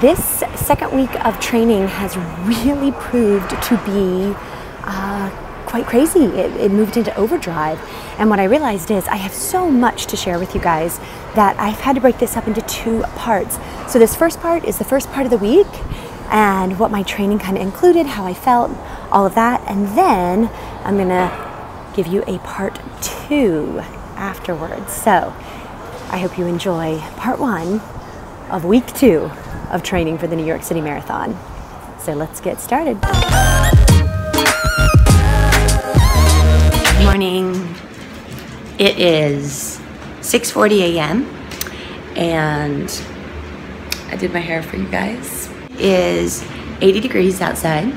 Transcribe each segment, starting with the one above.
this second week of training has really proved to be quite crazy. It moved into overdrive. And what I realized is I have so much to share with you guys that I've had to break this up into 2 parts. So this first part is the first part of the week and what my training kind of included, how I felt, all of that. And then I'm gonna give you a part 2 afterwards. So I hope you enjoy part 1 of week 2 of training for the New York City Marathon. So let's get started. Good morning. It is 6:40 a.m. and I did my hair for you guys. It is 80 degrees outside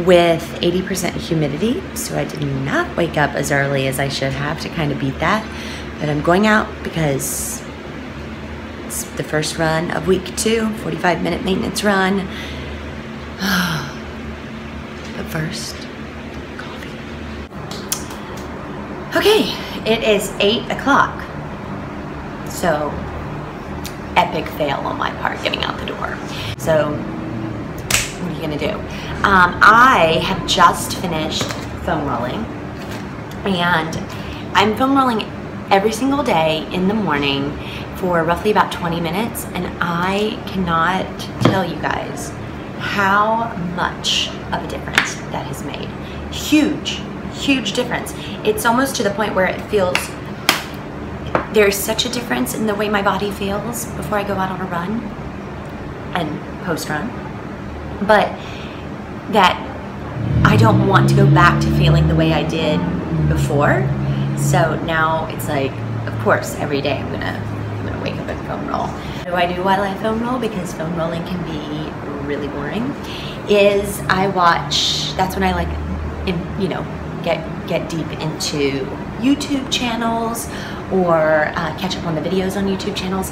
with 80% humidity, so I did not wake up as early as I should have to kind of beat that. But I'm going out because it's the first run of week 2, 45-minute maintenance run. But first, coffee. Okay, it is 8 o'clock. So, epic fail on my part getting out the door. So, what are you gonna do? I have just finished foam rolling, and I'm foam rolling every single day in the morning for roughly about 20 minutes, and I cannot tell you guys how much of a difference that has made. Huge, huge difference. It's almost to the point where it feels, there's such a difference in the way my body feels before I go out on a run and post-run, but that I don't want to go back to feeling the way I did before. So now it's like, of course, every day I'm gonna wake up and foam roll. What do I do while I foam roll? Because foam rolling can be really boring. Is I watch, that's when I like, you know, get deep into YouTube channels, or catch up on the videos on YouTube channels,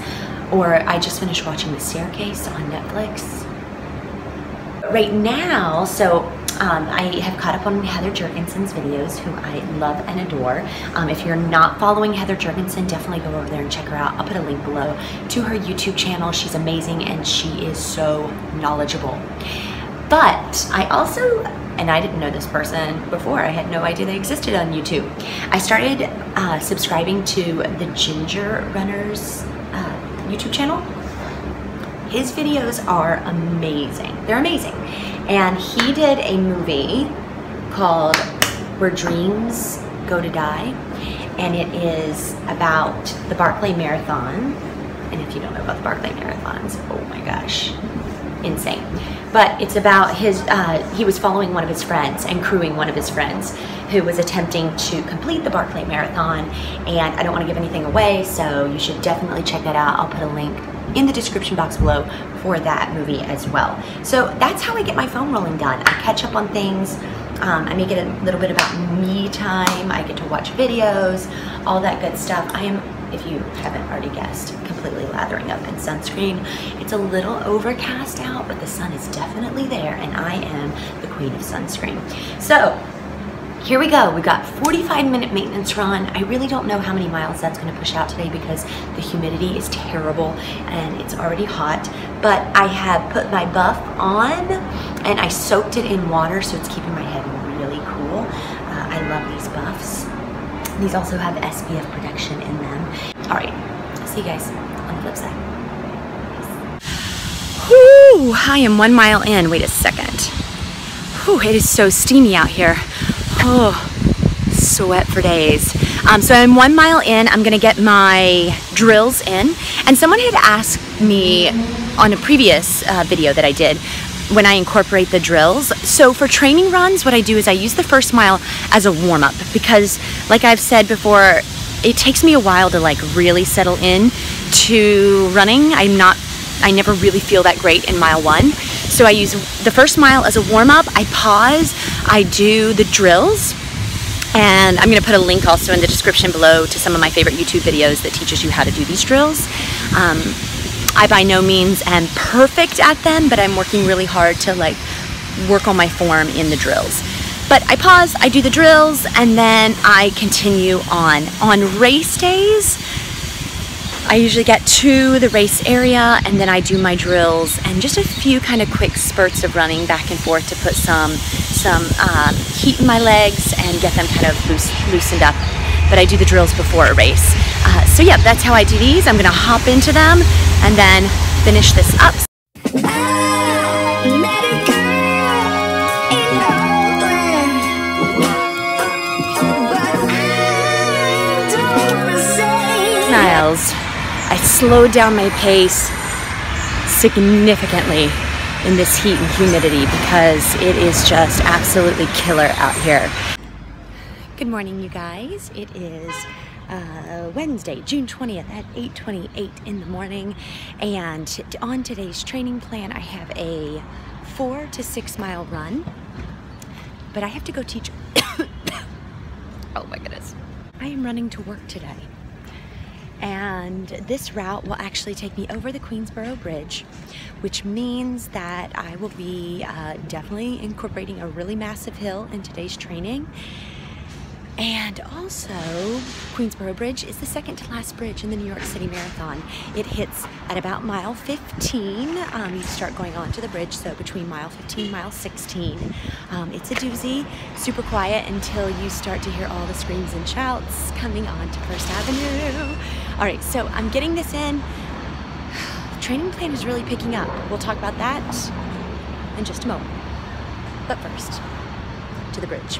or I just finished watching The Staircase on Netflix. Right now, so I have caught up on Heather Jergensen's videos, who I love and adore. If you're not following Heather Jergensen, definitely go over there and check her out. I'll put a link below to her YouTube channel. She's amazing and she is so knowledgeable. But I also, and I didn't know this person before, I had no idea they existed on YouTube. I started subscribing to the Ginger Runner's YouTube channel. His videos are amazing. They're amazing. And he did a movie called Where Dreams Go to Die. And it is about the Barkley Marathon. And if you don't know about the Barkley Marathons, oh my gosh, insane. But it's about his, he was following one of his friends and crewing one of his friends who was attempting to complete the Barkley Marathon. And I don't want to give anything away, so you should definitely check that out. I'll put a link in the description box below for that movie as well. So that's how I get my foam rolling done. I catch up on things. I make it a little bit about me time. I get to watch videos, all that good stuff. I am, if you haven't already guessed, completely lathering up in sunscreen. It's a little overcast out, but the sun is definitely there, and I am the queen of sunscreen. So here we go. We got 45-minute maintenance run. I really don't know how many miles that's going to push out today because the humidity is terrible and it's already hot. But I have put my buff on and I soaked it in water, so it's keeping my head really cool. I love these buffs. These also have SPF protection in them. All right, see you guys on the flip side. Whew, I am 1 mile in. Wait a second. Whew, it is so steamy out here. Oh, sweat for days. So I'm 1 mile in. I'm gonna get my drills in. And someone had asked me on a previous video that I did when I incorporate the drills. So for training runs, what I do is I use the first mile as a warm-up because, like I've said before, it takes me a while to like really settle in to running. I never really feel that great in mile 1. So I use the first mile as a warm-up. I pause, I do the drills, and I'm gonna put a link also in the description below to some of my favorite YouTube videos that teaches you how to do these drills. I by no means am perfect at them, but I'm working really hard to like work on my form in the drills. But I pause, I do the drills, and then I continue on. On race days, I usually get to the race area and then I do my drills and just a few kind of quick spurts of running back and forth to put some heat in my legs and get them kind of loosened up. But I do the drills before a race. So yeah, that's how I do these. I'm gonna hop into them and then finish this up. Miles. I slowed down my pace significantly in this heat and humidity because it is just absolutely killer out here. Good morning, you guys. It is Wednesday, June 20th at 8:28 in the morning, and on today's training plan I have a 4 to 6 mile run, but I have to go teach. Oh my goodness. I am running to work today. And this route will actually take me over the Queensboro Bridge, which means that I will be definitely incorporating a really massive hill in today's training. And also, Queensboro Bridge is the second to last bridge in the New York City Marathon. It hits at about mile 15. You start going on to the bridge, so between mile 15 and mile 16. It's a doozy, super quiet until you start to hear all the screams and shouts coming onto First Avenue. All right, so I'm getting this in. Training plan is really picking up. We'll talk about that in just a moment. But first, to the bridge.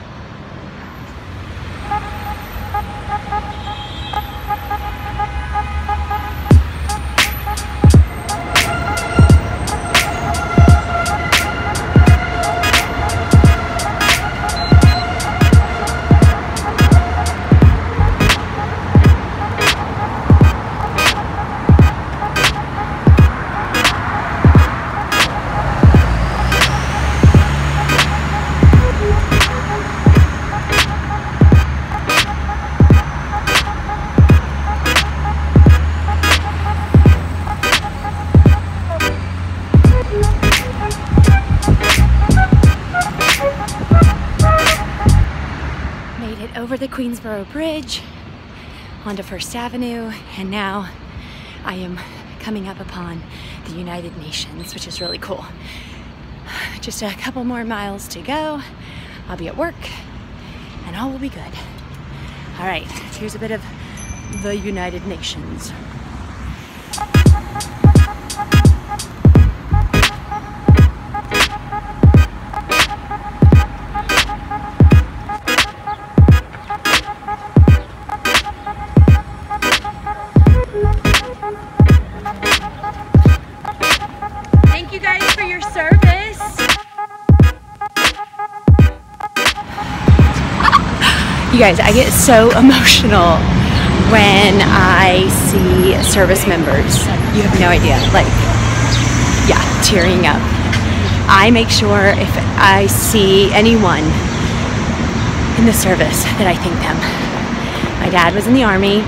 Over the Queensboro Bridge onto First Avenue, and now I am coming up upon the United Nations, which is really cool. Just a couple more miles to go. I'll be at work and all will be good. All right, here's a bit of the United Nations. You guys, I get so emotional when I see service members. You have no idea, like, yeah, tearing up. I make sure if I see anyone in the service that I thank them. My dad was in the Army.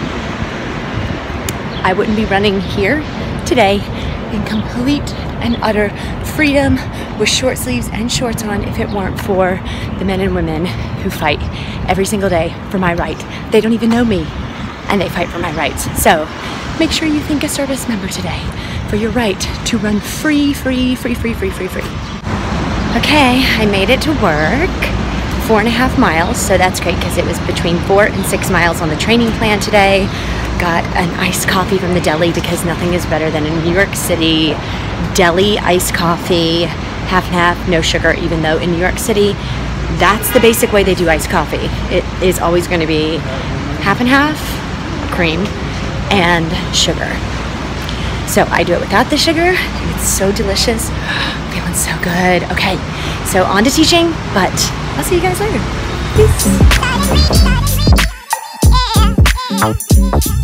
I wouldn't be running here today in complete and utter freedom with short sleeves and shorts on if it weren't for the men and women who fight every single day for my right. They don't even know me and they fight for my rights. So make sure you thank a service member today for your right to run free. Okay, I made it to work. 4.5 miles, so that's great because it was between 4 and 6 miles on the training plan today. Got an iced coffee from the deli because nothing is better than a New York City deli iced coffee, half and half, no sugar, even though in New York City, that's the basic way they do iced coffee. It is always going to be half and half, cream, and sugar. So I do it without the sugar, and it's so delicious. Feeling so good. Okay, so on to teaching, but I'll see you guys later. Peace.